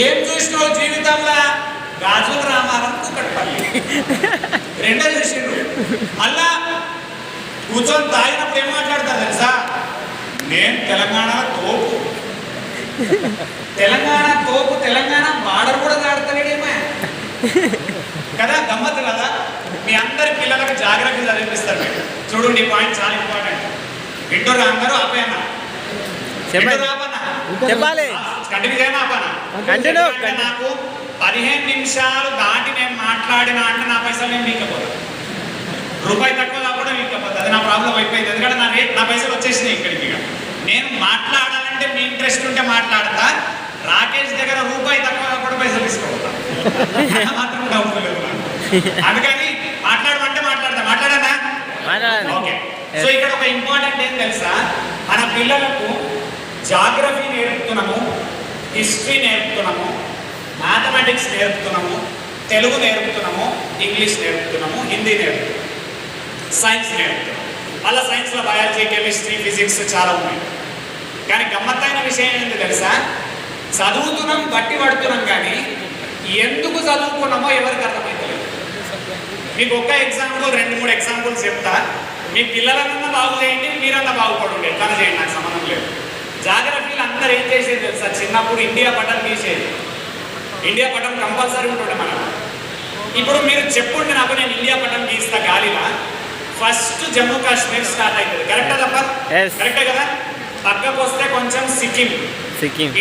ఏం చూసినావు జీవితంలో? గాజుల రామారం కుక్కట్పల్లి రెండో చూసిండ్రు. మళ్ళా కూర్చొని తాగినప్పుడు ఏం మాట్లాడతారు తెలుసా? నేను తెలంగాణ తోపు, తెలంగాణ తోపు, తెలంగాణ బార్డర్ కూడా దాడతాడేమో కదా. గమ్మత్తు కదా. మీ అందరి పిల్లలకు జాగ్రత్త చదివిస్తారు మీరు. చూడండి, ఈ పాయింట్ చాలా ఇంపార్టెంట్. వింటూరు అందరూ ఆపేనా? చెప్పాలి కంటిన్యూ చేయనా ఆపనా? నాకు 15 నిమిషాలు దాటి నేను మాట్లాడినా అంటే నా పైసలు నేను వీకపోతాను. రూపాయి తక్కువ కాకుండా వీకపోతుంది. అది నా ప్రాబ్లం అయిపోయింది. ఎందుకంటే నా పైసలు వచ్చేసినాయి ఇక్కడికి. నేను మాట్లాడాలంటే మీ ఇంట్రెస్ట్ ఉంటే మాట్లాడతా. రాకేష్ దగ్గర రూపాయి తక్కువ కాకుండా పైసలు తీసుకోపోతా. మాత్రం డౌట్ లేదు. అందుకని మాట్లాడమంటే మాట్లాడతా. మాట్లాడనా? ఓకే. సో ఇక్కడ ఒక ఇంపార్టెంట్ ఏం తెలుసా? మన పిల్లలకు జాగ్రఫీ నేర్పుతున్నాము, హిస్టరీ నేర్పుతున్నాము, మ్యాథమెటిక్స్ నేర్పుతున్నాము, తెలుగు నేర్పుతున్నాము, ఇంగ్లీష్ నేర్పుతున్నాము, హిందీ నేర్పుతున్నాము, సైన్స్ నేర్పుతున్నాము. మళ్ళీ సైన్స్లో బయాలజీ, కెమిస్ట్రీ, ఫిజిక్స్ చాలా ఉన్నాయి. కానీ గమ్మత్తైన విషయం ఏంటి తెలుసా? చదువుతున్నాం, బట్టి పడుతున్నాం, కానీ ఎందుకు చదువుకున్నామో ఎవరికి అర్థమైతలేదు. మీకు ఒక్క ఎగ్జాంపుల్, 2-3 ఎగ్జాంపుల్స్ చెప్తా. మీ పిల్లలన్నా బాగు చేయండి, మీరన్నా బాగుపడండి. ఎట్లా చేయండి, నాకు సంబంధం లేదు. జాగ్రఫీలు అందరూ ఏం చేసేది తెలుసా? చిన్నప్పుడు ఇండియా పటం తీసేది. ఇండియా పటం కంపల్సరీ ఉంటుండే మనం. ఇప్పుడు మీరు చెప్పుండి నాకు, నేను ఇండియా పటం గీస్తా గాలిలా. ఫస్ట్ జమ్మూ కాశ్మీర్ స్టార్ట్ అవుతుంది. కరెక్టా తప్ప? కరెక్టే కదా. పక్కకు వస్తే కొంచెం సిక్కిం,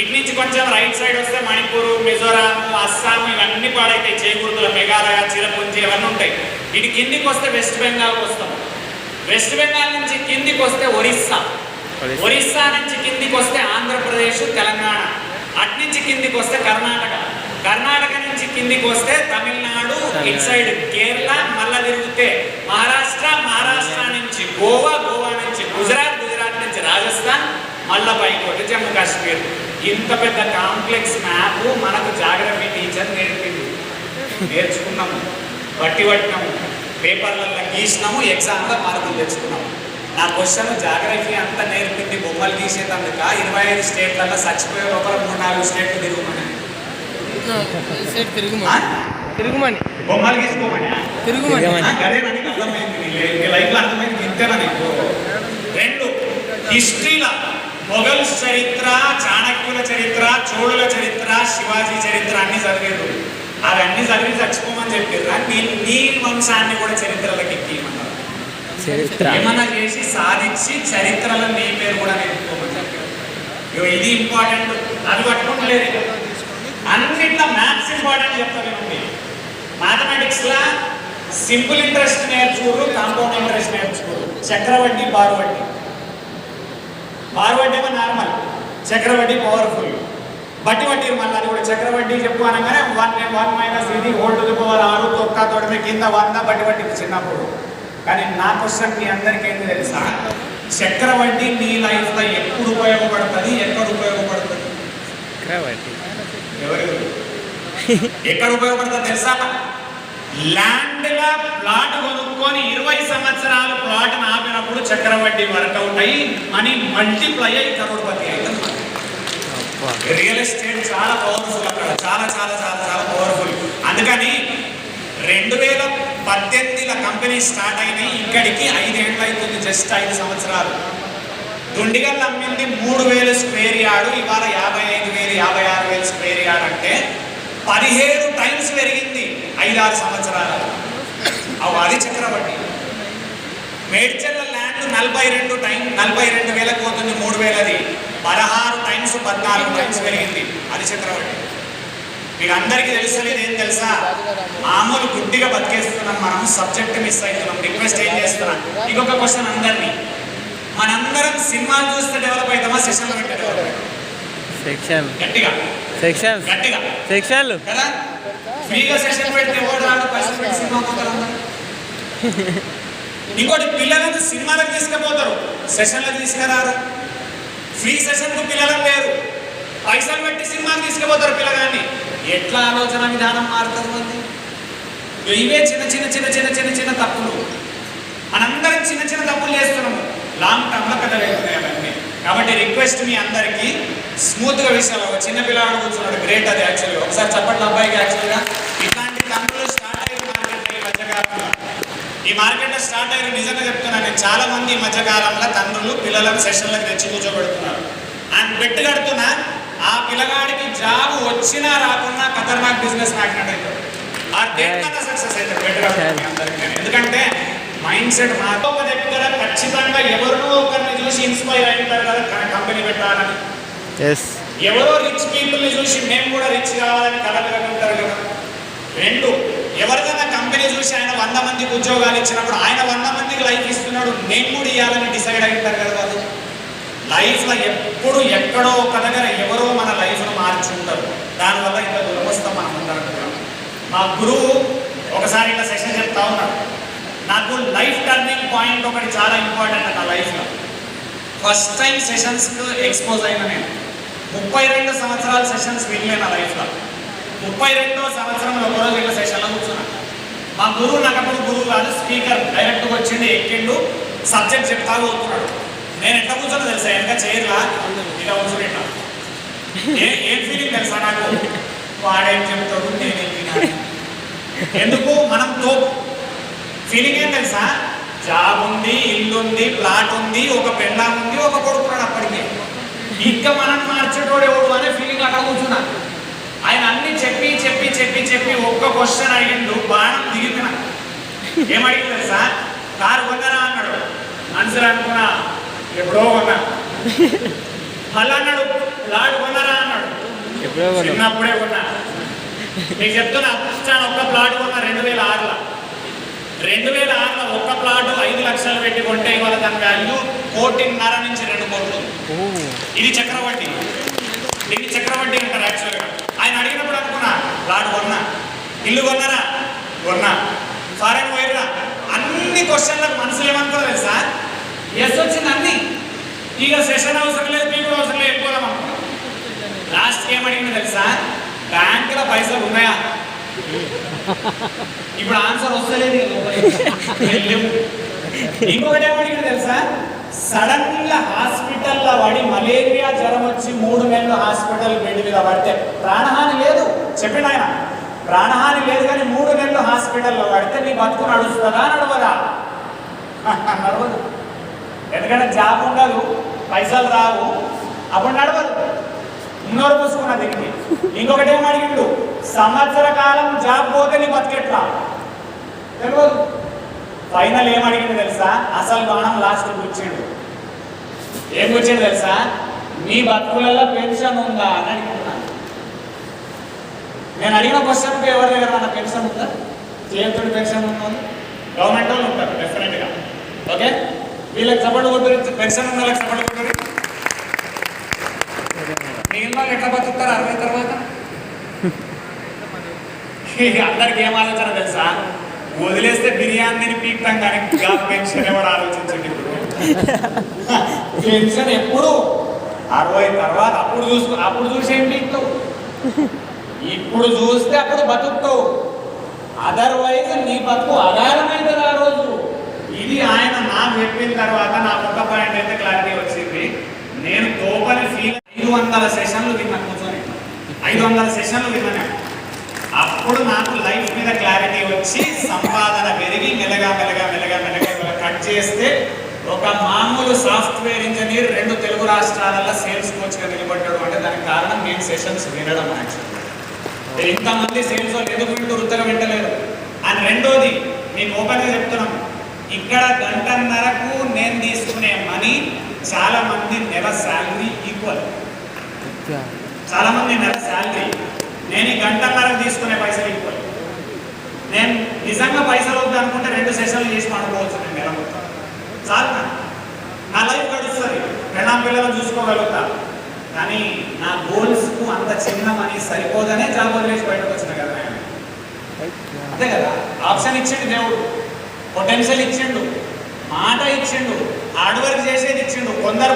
ఇటు నుంచి కొంచెం రైట్ సైడ్ వస్తే మణిపూర్, మిజోరాం, అస్సాం, ఇవన్నీ పాడైతాయి. చేకూర్తుల, మేఘాలయ, చిరపుంజి ఇవన్నీ ఉంటాయి. ఇటు కిందికి వస్తే వెస్ట్ బెంగాల్కి వస్తాం. వెస్ట్ బెంగాల్ నుంచి కిందికి వస్తే ఒరిస్సా, ఒరిస్సా నుంచి కిందికి వస్తే ఆంధ్రప్రదేశ్, తెలంగాణ, అటు నుంచి కిందికి వస్తే కర్ణాటక, కర్ణాటక నుంచి కిందికి వస్తే తమిళనాడు, ఇటు సైడ్ కేరళ, మళ్ళా తిరిగితే మహారాష్ట్ర, మహారాష్ట్ర నుంచి గోవా, గోవా నుంచి గుజరాత్, గుజరాత్ నుంచి రాజస్థాన్, మళ్ళా పైకి జమ్మూ కాశ్మీర్. ఇంత పెద్ద కాంప్లెక్స్ మ్యాప్ మనకు జాగ్రఫీ టీచర్ నేర్పింది. నేర్చుకున్నాము, బట్టి పట్టినాము, పేపర్లలో గీసినాము, ఎగ్జామ్లో మార్కులు తెచ్చుకున్నాము. నా క్వశ్చన్, జాగ్రఫీ అంతా నేర్పింది బొమ్మలు గీసేటందుక 25 స్టేట్లలో చచ్చిపోయే లోపల 3-4 స్టేట్లు తిరుగుమని తిరుగుమని బొమ్మలు గీసుకోమని అదేనని అర్థమైంది. లైఫ్లో అర్థమైంది ఇంతేనని. 2 హిస్టరీలో మొఘల్స్ చరిత్ర, చాణక్యుల చరిత్ర, చోళుల చరిత్ర, శివాజీ చరిత్ర అన్ని చదివారు. అవన్నీ చదివి చచ్చిపోమని చెప్పారు. నీ వంశాన్ని కూడా చరిత్రలోకి ఎక్కియమన్నారు. ఏమన్నా చేసి సాధించి చరిత్రలో నీ పేరు కూడా నేర్చుకోమని చెప్పారు. ఇది ఇంపార్టెంట్. అది పట్టుకుంటలేదు. అన్నిట్లో మ్యాథ్స్ ఇంపార్టెంట్ చెప్తాను. మ్యాథమెటిక్స్లో సింపుల్ ఇంట్రెస్ట్ నేర్చుకోరు, కాంపౌండ్ ఇంట్రెస్ట్ నేర్చుకోరు. చక్రవడ్డీ, బారువడ్డీ. బారువడ్డీ ఏమో నార్మల్, చక్రవడ్డీ పవర్ఫుల్. బట్టి వడ్డీ మళ్ళీ అది కూడా చక్రవడ్డీ చెప్పు అనగానే 1 - ఇది హోల్ టు ది పవర్ 6 తొక్క తోడమే కింద 100 బట్టి వడ్డీ చిన్నప్పుడు. కానీ నా క్వశ్చన్ మీ అందరికీ ఏంటి తెలుసా? చక్రవడ్డీ నీ లైఫ్లో ఎప్పుడు ఉపయోగపడుతుంది, ఎక్కడ ఉపయోగపడుతుంది? ఎక్కడ ఉపయోగపడుతుంది తెలుసా? ల్యాండ్గా ప్లాట్ కొనుక్కొని 20 సంవత్సరాలు ప్లాట్ ఆపినప్పుడు చక్రవడ్డీ వర్కౌట్ అయ్యి మనీ మల్టిప్లై అయ్యి కరోడ్పతి అవుతుంది. రియల్ ఎస్టేట్ చాలా పవర్ఫుల్ అక్కడ, చాలా చాలా చాలా చాలా పవర్ఫుల్. అందుకని 2018లో కంపెనీ స్టార్ట్ అయినాయి. ఇక్కడికి 5 ఏళ్ళు అవుతుంది, జస్ట్ 5 సంవత్సరాలు. దుండిగల్ అమ్మింది 3000 స్క్వేర్ యార్డు, ఇవాళ 55,000, 56,000 స్క్వేర్ యార్డ్. అంటే 17 టైమ్స్ పెరిగింది 5-6 సంవత్సరాలు. అది చక్రవడ్డీ. మేడ్చల్ల ల్యాండ్ 42,000 పోతుంది, 3,000. 16 టైమ్స్ 14 టైమ్స్ పెరిగింది. అది చక్రవడ్డీ. మీకు అందరికీ తెలుసలేదు ఏం తెలుసా? మామూలు గుడ్డిగా బతికేస్తున్నాం మనం, సబ్జెక్ట్ మిస్ అవుతున్నాం. రిక్వెస్ట్ ఏం చేస్తున్నాం? ఇంకొక క్వశ్చన్ అందరినీ, మనందరం సినిమాలు చూస్తే డెవలప్ అవుతామా, సెషన్లు పెట్టి డెవలప్ అవుతాం? గట్టిగా గట్టిగా సెక్షన్లు కదా. ఫ్రీగా సెషన్ పెడితే ఓడరాడు, పైసలు పెట్టి సినిమా పోతారు. ఇంకోటి, పిల్లలను సినిమాలకు తీసుకుపోతారు, సెషన్లకు తీసుకురారు. ఫ్రీ సెషన్కు పిల్లలకు లేరు, పైసలు పెట్టి సినిమాకి తీసుకుపోతారు పిల్లగాన్ని. ఎట్లా ఆలోచన విధానం మారుతుంది మంది? ఇవే చిన్న చిన్న చిన్న చిన్న చిన్న చిన్న తప్పులు. మనందరం చిన్న చిన్న తప్పులు చేస్తున్నాము, లాంగ్ టర్మ్లో పెద్దగా అవుతున్నాయి అవన్నీ. కాబట్టి రిక్వెస్ట్ రిక్వెస్ట్ మీ అందరికీ స్మూత్గా విషయాలు. ఒక చిన్న పిల్లవాడు కూర్చున్నాడు, గ్రేట్ అది యాక్చువల్గా. ఒకసారి చెప్పండి అబ్బాయికి. యాక్చువల్గా ఇట్లాంటి తండ్రులు స్టార్ట్ అయ్యారు మార్కెట్లో ఈ మధ్యకాలంలో. ఈ మార్కెట్లో స్టార్ట్ అయ్యారు. నిజంగా చెప్తున్నాను నేను, చాలా మంది ఈ మధ్యకాలంలో తండ్రులు పిల్లలను సెషన్లకు తెచ్చి కూర్చోబెడుతున్నారు. ఆయన బెట్టు కడుతున్నా ఆ పిల్లగాడికి జాబ్ వచ్చినా రాకున్నా ఖతర్నాక్ బిజినెస్ మ్యాగ్నెట్ అవుతాడు. ఆ దేనికన్నా సక్సెస్ అవుతాడు బెట్టు కడుతున్నా అందరికీ. ఎందుకంటే మైండ్ సెట్ మాతో ఒక దగ్గర ఖచ్చితంగా ఎవరినో ఒకరిని చూసి ఇన్స్పైర్ అవుతారు కదా కంపెనీ పెట్టాలని. ఎవరో రిచ్ పీపుల్ని చూసి మేము కూడా రిచ్ కావాలని కలలుగా ఉంటారు కదా. రెండు, ఎవరికైనా కంపెనీ చూసి ఆయన 100 మందికి ఉద్యోగాలు ఇచ్చినప్పుడు ఆయన 100 మందికి లైఫ్ ఇస్తున్నాడు, నేను కూడా ఇవ్వాలని డిసైడ్ అవుతారు కదా వాళ్ళు. లైఫ్లో ఎప్పుడు ఎక్కడో ఒక దగ్గర ఎవరో మన లైఫ్ను మార్చుంటారు. దానివల్ల ఇంత దూరం వస్తాం మనం అందరం కూడా. మా గురువు ఒకసారి ఇలా సెషన్ చెప్తా ఉన్నాడు, నాకు లైఫ్ టర్నింగ్ పాయింట్ ఒకటి చాలా ఇంపార్టెంట్ నా లైఫ్లో. ఫస్ట్ టైం సెషన్స్కి ఎక్స్పోజ్ అయిన నేను 32 సంవత్సరాల సెషన్స్ వినలే నా లైఫ్లో. 32వ సంవత్సరంలో ఒకరోజు ఇలా సెషన్లో కూర్చున్నాను. మా గురువు నాకు అప్పుడు గురువు కాదు, స్పీకర్ డైరెక్ట్గా వచ్చిండు, ఎక్కిండు, సబ్జెక్ట్ చెప్తా పోతున్నాడు. నేను ఎట్లా కూర్చోనో తెలుసా, వెనక చైర్లా ఇలా కూర్చుంటా. ఏం ఫీలింగ్ తెలుసా నాకు, వాడేం చెప్తాడు నేనేం వినాలి. ఎందుకు మనం తోపు ఫీలింగ్ ఏం తెలుసా, జాబ్ ఉంది, ఇల్లు ఉంది, ప్లాట్ ఉంది, ఒక పెళ్ళాం ఉంది, ఒక కొడుకున్నాడు అప్పటికే. ఇంకా మనం మార్చేటోడు ఎవడు అనే ఫీలింగ్ అక్కడ కూర్చున్నా. ఆయన అన్ని చెప్పి చెప్పి చెప్పి చెప్పి ఒక్క క్వశ్చన్ అడిగిండు, బాణం దిగిపోయినా. ఏమడిగింది తెలుసా, కారు కొన్నారా అన్నాడు. ఆన్సర్ అనుకున్నా ఎప్పుడో కొన్నా. మళ్ళీ అన్నాడు ప్లాట్ కొన్నారా అన్నాడు. చిన్నప్పుడే కొన్నా. నీకు చెప్తున్నా, ఒక్క ప్లాట్ కొన్నా 2006లో. 2006లో ఒక్క ప్లాట్ 5 లక్షలు పెట్టి కొంటే ఇవాళ దాని వాల్యూ 1.5 నుంచి 2 కోట్లు. ఇది చక్రవడ్డీ, ఇది చక్రవడ్డీ అంటారు యాక్చువల్గా. ఆయన అడిగినప్పుడు అనుకున్నా ప్లాట్ కొన్నా, ఇల్లు కొన్నారా కొన్నా, ఫారెన్ పోయిరా, అన్ని క్వశ్చన్లకు మనసులు ఏమనుకో తెలుసా, ఎస్ వచ్చింది అన్ని. ఇక సెషన్ అవసరం లేదు, మీకు అవసరం లేదు, వెళ్ళిపోదాం అనుకున్నా. లాస్ట్కి ఏమడిగింది తెలుసా, బ్యాంకులో పైసలు ఉన్నాయా. ఇప్పుడు ఆన్సర్ వస్తలేదు. ఇంకొకటి ఏమడిగింది తెలుసా, సడన్ గా హాస్పిటల్లో పడి మలేరియా జ్వరం వచ్చి 3 నెలలు హాస్పిటల్ బెడ్ మీద పడితే ప్రాణహాని లేదు చెప్పిన ఆయన, ప్రాణహాని లేదు కానీ 3 నెలలు హాస్పిటల్లో పడితే నీ బతుకు నడుస్తుందా నడవదా? నడవదు. ఎందుకంటే జాబ్ ఉండదు, పైసలు రావు, అప్పుడు నడవదు. ఉన్నోరు పూసుకున్న దిగి. ఇంకొకటి ఏం అడిగిండు, సంవత్సర కాలం జాబ్ పోతే నీ బతికెట్లా తెలియదు. ఫైనల్ ఏం అడిగిండు తెలుసా, అసలు బాణం లాస్ట్ కూర్చిండు. ఏం కూర్చిండు తెలుసా, మీ బతుకులలో పెన్షన్ ఉందా అని అడుగుతున్నాను. నేను అడిగిన క్వశ్చన్కి ఎవరి దగ్గర నా పెన్షన్ ఉందా, చేతుడి పెన్షన్ ఉందా, గవర్నమెంట్ వాళ్ళు ఉంటారు డెఫినెట్గా. ఓకే, వీళ్ళకి సపోర్ట్ కొట్టురు, పెన్షన్ ఉన్న వాళ్ళకి సపోర్ట్ కొట్టురు. మిగిలిన వాళ్ళు ఎట్లా బతుకుతారు 60 తర్వాత? అందరికి ఏం ఆలోచన తెలుసా, వదిలేస్తే బిర్యానీని పీక్తాం కానీ పెన్షన్ ఎవరు ఆలోచించండి. పెన్షన్ ఎప్పుడు 60 తర్వాత అప్పుడు చూసి ఏం పీక్తావు, ఇప్పుడు చూస్తే అప్పుడు బతుకుతావు. అదర్వైజ్ నీ బతుకు అగాధమైంది ఆ రోజు. ఇది ఆయన నాకు చెప్పిన తర్వాత నాకు ఒక పాయింట్ అయితే క్లారిటీ వచ్చింది. నేను తోపని ఫీల్ 500 సెషన్లు విన్నా, కూర్చొని 500 సెషన్లు విన్నాను. అప్పుడు నాకు లైఫ్ మీద క్లారిటీ వచ్చి సంపాదన పెరిగి మెల్లగా మెల్లగా మెల్లగా మెల్లగా కట్ చేస్తే ఒక మామూలు సాఫ్ట్వేర్ ఇంజనీర్ 2 తెలుగు రాష్ట్రాలలో సేల్స్ కోచ్గా నిలబడ్డాడు అంటే దానికి కారణం నేను సెషన్స్ వినడం. యాక్చువల్గా ఇంతమంది సేల్స్ వాళ్ళు ఎందుకు వింటూ వృత్తగా వింటలేరు అని. రెండోది మీకు ఓపెన్గా చెప్తున్నాం, ఇక్కడ 1.5 గంటకు నేను తీసుకునే మనీ చాలా మంది నెల శాలరీ ఈక్వల్. చాలా మంది నెల శాలరీ, నేను ఈ 1.5 గంటకు తీసుకునే పైసలు ఈక్వల్. నేను నిజంగా పైసలు వద్దు అనుకుంటే 2 సెషన్లు చేసి పడుకోవచ్చు నేను నెల మొత్తం. చాలు నా లైఫ్ గడుస్తుంది, 2 పిల్లలను చూసుకోగలుగుతా. కానీ నా గోల్స్కు అంత చిన్న మనీ సరిపోదనే జాబ్ వదిలేసి బయటకు వచ్చిన కదా. అంతే కదా, ఆప్షన్ ఇచ్చిండు దేవుడు, పొటెన్షియల్ ఇచ్చిండు, మాట ఇచ్చిండు, హార్డ్ వర్క్ చేసేది ఇచ్చిండు. కొందరు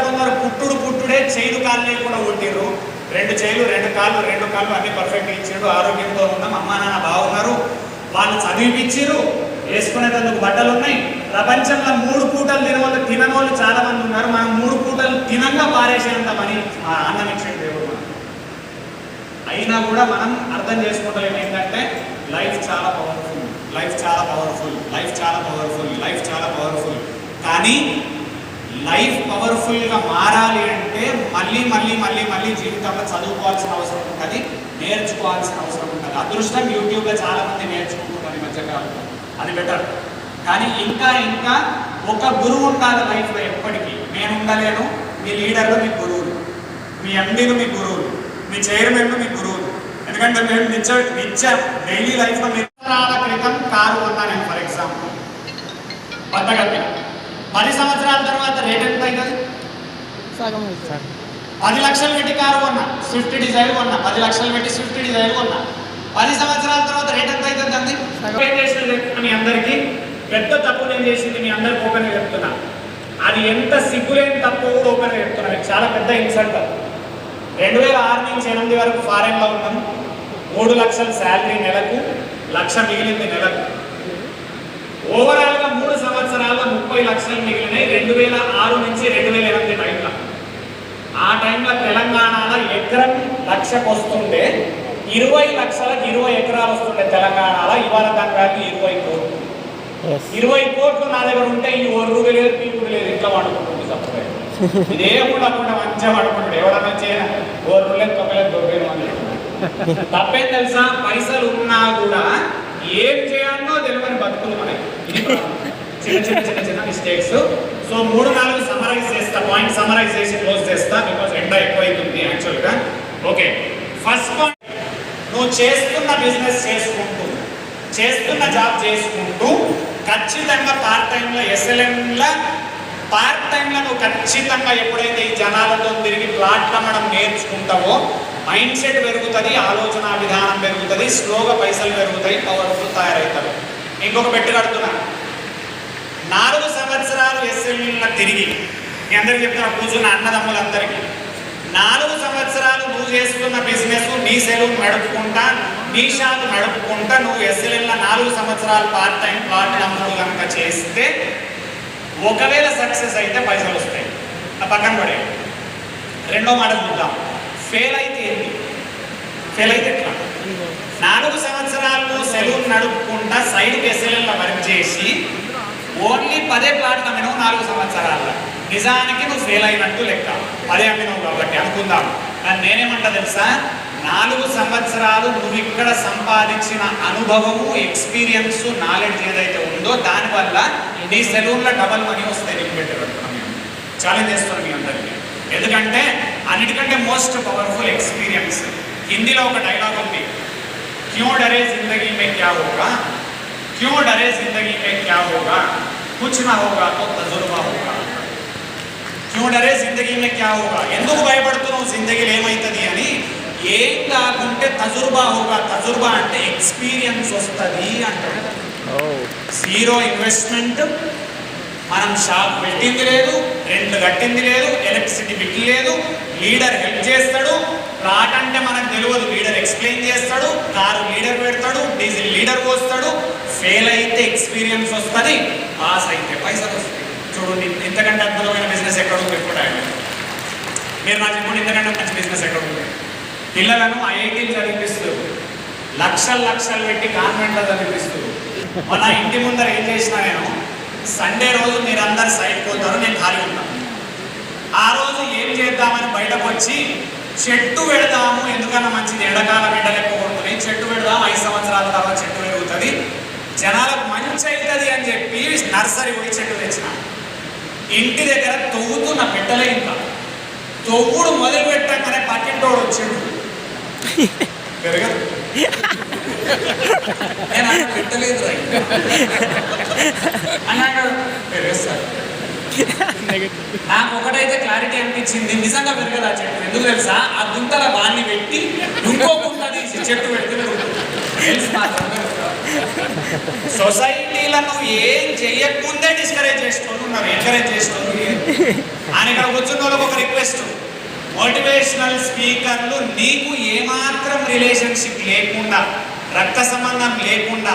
పుట్టుడే చేదు కాళ్ళు లేకుండా కొట్టిర్రు. 2 చేతులు 2 కాళ్ళు 2 కాళ్ళు అన్ని పర్ఫెక్ట్గా ఇచ్చిండు. ఆరోగ్యంతో ఉన్నాం, అమ్మా నాన్న బాగున్నారు, వాళ్ళు చదివిపిచ్చిర్రు, వేసుకునేందుకు బట్టలు ఉన్నాయి. ప్రపంచంలో 3 పూటలు తినని వాళ్ళు చాలా మంది ఉన్నారు. మనం 3 పూటలు నిజంగా పారేసేంత మనీ మా అన్నం ఇచ్చిన దేవుడు మనకు. అయినా కూడా మనం అర్థం చేసుకుంటలేము ఏంటంటే లైఫ్ చాలా పవర్ఫుల్, లైఫ్ చాలా పవర్ఫుల్, లైఫ్ చాలా పవర్ఫుల్, లైఫ్ చాలా పవర్ఫుల్. కానీ లైఫ్ పవర్ఫుల్గా మారాలి అంటే మళ్ళీ మళ్ళీ మళ్ళీ మళ్ళీ జీవితంలో చదువుకోవాల్సిన అవసరం ఉంటుంది, నేర్చుకోవాల్సిన అవసరం ఉంటుంది. అదృష్టం యూట్యూబ్లో చాలామంది నేర్చుకుంటున్నారు ఈ మధ్యకాలంలో, అది బెటర్. కానీ ఇంకా ఇంకా ఒక గురువు ఉండాలి లైఫ్లో ఎప్పటికీ. నేను ఉండలేను, మీ లీడర్లు మీ గురువులు, మీ ఎండీలు మీ గురువులు, మీ చైర్మన్లు మీ గురువులు. ఎందుకంటే మేము నిత్య డైలీ లైఫ్లో సంవత్సరాల క్రితం కారు కొన్నాను నేను. ఫర్ ఎగ్జాంపుల్ బద్దగట్టిన 10 సంవత్సరాల తర్వాత రేట్ ఎంత అవుతుంది? 10 లక్షలు పెట్టి కారు కొన్నా, స్విఫ్ట్ డిజైర్ కొన్నా, 10 లక్షలు పెట్టి స్విఫ్ట్ డిజైర్ కొన్నా. 10 సంవత్సరాల తర్వాత రేట్ ఎంత అవుతుంది అండి? మీ అందరికీ పెద్ద తప్పు నేను చేసింది మీ అందరికి ఓపెన్గా చెప్తున్నా. అది ఎంత సిగ్గులేని తప్పు కూడా ఓపెన్గా చెప్తున్నా. మీకు చాలా పెద్ద ఇన్సల్ట్. 2006 నుంచి 2008 వరకు ఫారెన్లో ఉన్నాం. 3 లక్షల శాలరీ నెలకు, 1 లక్ష మిగిలింది నెలకు. ఓవరాల్గా 3 సంవత్సరాల్లో 30 లక్షలు మిగిలినాయి 2006 నుంచి 2008 టైంలో. ఆ టైంలో తెలంగాణలో ఎకరం 1 లక్షకు వస్తుండే, 20 లక్షలకు 20 ఎకరాలు వస్తుండే తెలంగాణలో. ఇవాళ దాని వాల్యూ 20 కోట్లు. 20 కోట్లు నా దగ్గర ఉంటే ఈ ఒర్రుడు లేదు, పీకుడు లేదు, ఇట్లా వాడుకుంటుంది సపరేట్. ఇదే కూడా మంచిగా వాడుకుంటాడు. ఎవడన్నా చేయనా ఒర్రు లేదు, తొక్కలేదు, దొబ్బేను అని. తప్పేం తెలుసా? పైసలు ఉన్నా కూడా ఏం చేయాలో తెలియని బతుకులు మనకి. చిన్న చిన్న చిన్న చిన్న మిస్టేక్స్. సో 3-4 సమరైజ్ చేస్తా, పాయింట్ సమరైజ్ చేసి క్లోజ్ చేస్తా, బికాస్ ఎండ ఎక్కువ అవుతుంది యాక్చువల్గా. ఓకే, ఫస్ట్ పాయింట్, నువ్వు చేస్తున్న బిజినెస్ చేసుకుంటూ, చేస్తున్న జాబ్ చేసుకుంటూ ఖచ్చితంగా పార్ట్ టైంలో ఎస్ఎల్ఎంలో పార్ట్ టైంలో నువ్వు ఖచ్చితంగా ఎప్పుడైతే ఈ జనాలతో తిరిగి ప్లాట్లు అమ్మడం నేర్చుకుంటావో మైండ్ సెట్ పెరుగుతుంది, ఆలోచన విధానం పెరుగుతుంది, స్లోగా పైసలు పెరుగుతాయి, పవర్ఫుల్ తయారవుతారు. ఇంకొక పెట్టు కడుతున్నాను. 4 సంవత్సరాలు ఎస్ఎల్ఎంలో తిరిగి మీ అందరికీ చెప్తున్నా, కూర్చున్న అన్నదమ్ములందరికీ 4 సంవత్సరాలు నువ్వు చేస్తున్న బిజినెస్, నీ సెలూన్ నడుపుకుంటా, నీ షాప్ నడుపుకుంటా, నువ్వు ఎస్ఎల్ఎంలో 4 సంవత్సరాలు పార్ట్ టైం ప్లాట్ అమ్ముడు కనుక చేస్తే ఒకవేళ సక్సెస్ అయితే పైసలు వస్తాయి, పక్కన పడే. రెండో మాట చూద్దాం, ఫెయిల్ అయితే ఏంటి? ఫెయిల్ అయితే ఎట్లా? 4 సంవత్సరాలు సెలూన్ నడుపుకుంటా సైడ్కి ఎస్ఎల్ఎంలో వర్క్ చేసి ఓన్లీ 10 ప్లాట్లు అమ్మినావు 4 సంవత్సరాల్లో. నిజానికి నువ్వు ఫెయిల్ అయినట్టు లెక్క. 10 అమ్మినావు కాబట్టి అనుకుందాం. కానీ నేనేమంటా తెలుసా, 4 సంవత్సరాలు నువ్వు ఇక్కడ సంపాదించిన అనుభవము, ఎక్స్పీరియన్స్, నాలెడ్జ్ ఏదైతే ఉందో దానివల్ల నీ సెలూన్లో డబల్ మనీ వస్తాయి. నీకు పెట్టబెడుతున్నాం, ఛాలెంజ్ చేస్తున్నాం మీ అందరికీ. ఎందుకంటే అన్నిటికంటే మోస్ట్ పవర్ఫుల్ ఎక్స్పీరియన్స్. హిందీలో ఒక డైలాగ్ ఉంది, క్యూ డరే జిందగీ మే క్యా హోగా, క్యూ డరే జిందగీ మే క్యా హోగా, కుచ్ నా హోగా తో తజుర్బా హోగా. క్యూ డరే జిందగీ మే క్యా హోగా, ఎందుకు భయపడుతున్నావు జిందగీలో ఏమవుతుంది అని. ఏం కాకుంటే తజుర్బా హోగా. తజుర్బా అంటే ఎక్స్పీరియన్స్ వస్తుంది అంటాడు. 0 ఇన్వెస్ట్మెంట్, మనం షాప్ పెట్టింది లేదు, రెంట్ కట్టింది లేదు, ఎలక్ట్రిసిటీ బిల్ లేదు, లీడర్ హెల్ప్ చేస్తాడు, ప్లాట్ అంటే మనకు తెలియదు, లీడర్ ఎక్స్ప్లెయిన్ చేస్తాడు, కారు లీడర్ పెడతాడు, డీజిల్ లీడర్ పోస్తాడు. ఫెయిల్ అయితే ఎక్స్పీరియన్స్ వస్తుంది, పాస్ అయితే పైసలు వస్తాయి. చూడండి, ఇంతకంటే అద్భుతమైన బిజినెస్ ఎక్కడ ఉంది ఎప్పుడు మీరు నాకు ఇప్పుడు ఇంతకంటే మంచి బిజినెస్ ఎక్కడ ఉంది? పిల్లలను ఐఐటీలు చదివిపిస్తారు, లక్షలు పెట్టి కాన్వెంట్లో చదివిపిస్తారు. మన ఇంటి ముందర ఏం చేసినా, నేను సండే రోజు మీరందరు సైడ్కి పోతారు, నేను ఖాళీ ఉంటాను. ఆ రోజు ఏం చేద్దామని బయటకు వచ్చి చెట్టు పెడదాము, ఎందుకన్నా మంచిది, ఎండాకాలం ఎండలు ఎక్కువ కొడుతున్నాయి, చెట్టు పెడదాం, 5 సంవత్సరాల తర్వాత చెట్టు పెరుగుతుంది, జనాలకు మంచి అవుతుంది అని చెప్పి నర్సరీ పోయి చెట్టు తెచ్చిన. ఇంటి దగ్గర తవ్వుతున్న పెట్టలే, ఇంకా తవ్వుడు మొదలు పెట్టగానే పక్కింటోడు వచ్చాడు, పెరగదు నేను అన్న పెట్టలేదు అన్నాడు, పెరిగేస్తాడు. నాకు ఒకటైతే క్లారిటీ అనిపించింది, నిజంగా పెరగదు ఆ చెట్టు. ఎందుకు తెలుసా? ఆ గుంతల వాణ్ణి పెట్టి ఇంకో గుంత తీసి చెట్టు పెడితే తెలుసు మాత్రం. సొసైటీలను ఏం చెయ్యకముందే డిస్కరేజ్ చేసుకోండి ఉన్నారు, ఎంకరేజ్ చేసుకోండి అని. ఇక్కడ కూర్చున్న వాళ్ళకి ఒక రిక్వెస్ట్, మోటివేషనల్ స్పీకర్లు నీకు ఏమాత్రం రిలేషన్షిప్ లేకుండా, రక్త సంబంధం లేకుండా,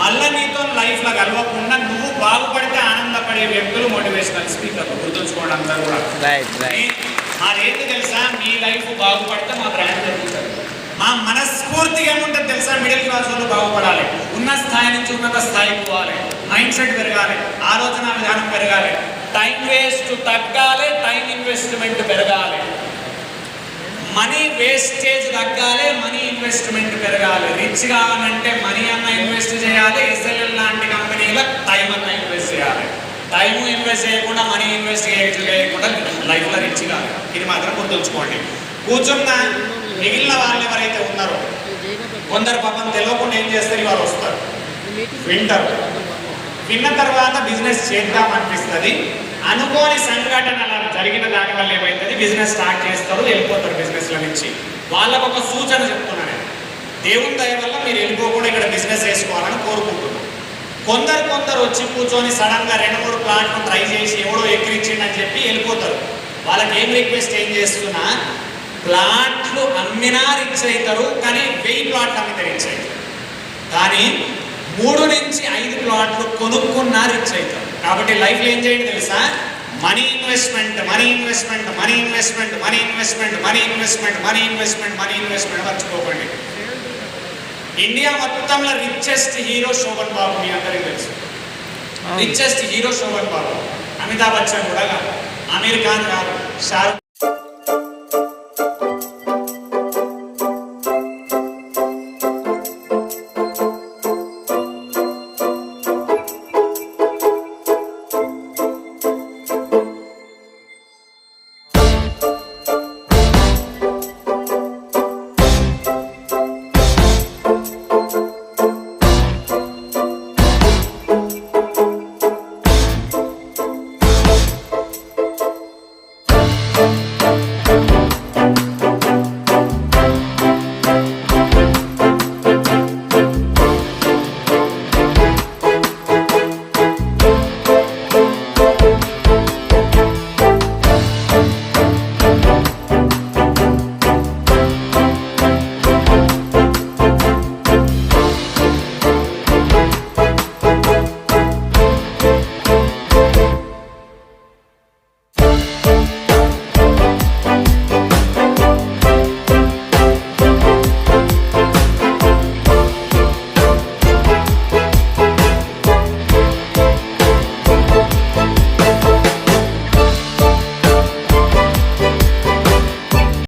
మళ్ళీ నీతో లైఫ్లో కలవకుండా నువ్వు బాగుపడితే ఆనందపడే వ్యక్తులు మోటివేషనల్ స్పీకర్లు. గుర్తుంచుకోండి అందరూ కూడా. అదేంటి తెలుసా, మీ లైఫ్ బాగుపడితే మా బ్రాండ్ జరుగుతుంది. మా మనస్ఫూర్తిగా ఏముంటుంది తెలుసా, మిడిల్ క్లాస్ వాళ్ళు బాగుపడాలి, ఉన్న స్థాయి నుంచి ఉన్నత స్థాయికి పోవాలి, మైండ్ సెట్ పెరగాలి, ఆలోచన విధానం పెరగాలి, టైం వేస్ట్ తగ్గాలి, టైం ఇన్వెస్ట్మెంట్ పెరగాలి, మనీ వేస్టేజ్ తగ్గాలి, మనీ ఇన్వెస్ట్మెంట్ పెరగాలి. రిచ్ కావాలంటే మనీ అన్న ఇన్వెస్ట్ చేయాలి, ఎస్ఎల్ఎల్ లాంటి కంపెనీలో టైం అన్న ఇన్వెస్ట్ చేయాలి. టైము ఇన్వెస్ట్ చేయకుండా మనీ ఇన్వెస్ట్ చేయకుండా లైఫ్లో రిచ్ కాదు. ఇది మాత్రం గుర్తుంచుకోండి. కూర్చున్న మిగిలిన వాళ్ళు ఎవరైతే ఉన్నారో కొందరు పాపం తెలియకుండా ఏం చేస్తారు, వాళ్ళు వస్తారు, వింటారు, విన్న తర్వాత బిజినెస్ చేద్దాం అనిపిస్తుంది, అనుకోని సంఘటన అలా జరిగిన దాని వల్ల ఏమైతుంది, బిజినెస్ స్టార్ట్ చేస్తారు, వెళ్ళిపోతారు బిజినెస్ల నుంచి. వాళ్ళకు ఒక సూచన చెప్తున్నాను, దేవుని దయ వల్ల మీరు వెళ్ళిపోకుండా ఇక్కడ బిజినెస్ చేసుకోవాలని కోరుకుంటున్నాను. కొందరు వచ్చి కూర్చొని సడన్గా 2-3 ప్లాట్లు ట్రై చేసి ఎవడో ఎక్కిరించిండని చెప్పి వెళ్ళిపోతారు. వాళ్ళకి ఏం రిక్వెస్ట్ ఏం చేస్తున్నా, ప్లాట్లు అమ్మినా రిచ్ అవుతారు, కానీ 1000 ప్లాట్లు అమ్మితే రిచ్ అవుతారు. కానీ 3 నుంచి 5 ప్లాట్లు కొనుక్కున్నా రిచ్ అవుతారు. కాబట్టి లైఫ్లో ఏం చేయండి తెలుసా, money investment, money investment, money investment, money investment, money investment, money investment, money investment మర్చిపోకండి. ఇండియా మొత్తంలో రిచెస్ట్ హీరో శోభన్ బాబు, మీ అందరికీ తెలుసు. రిచెస్ట్ హీరో శోభన్ బాబు. అమితాబ్ బచ్చన్ కూడా కాదు, అమీర్ ఖాన్ కాదు, షారుఖ్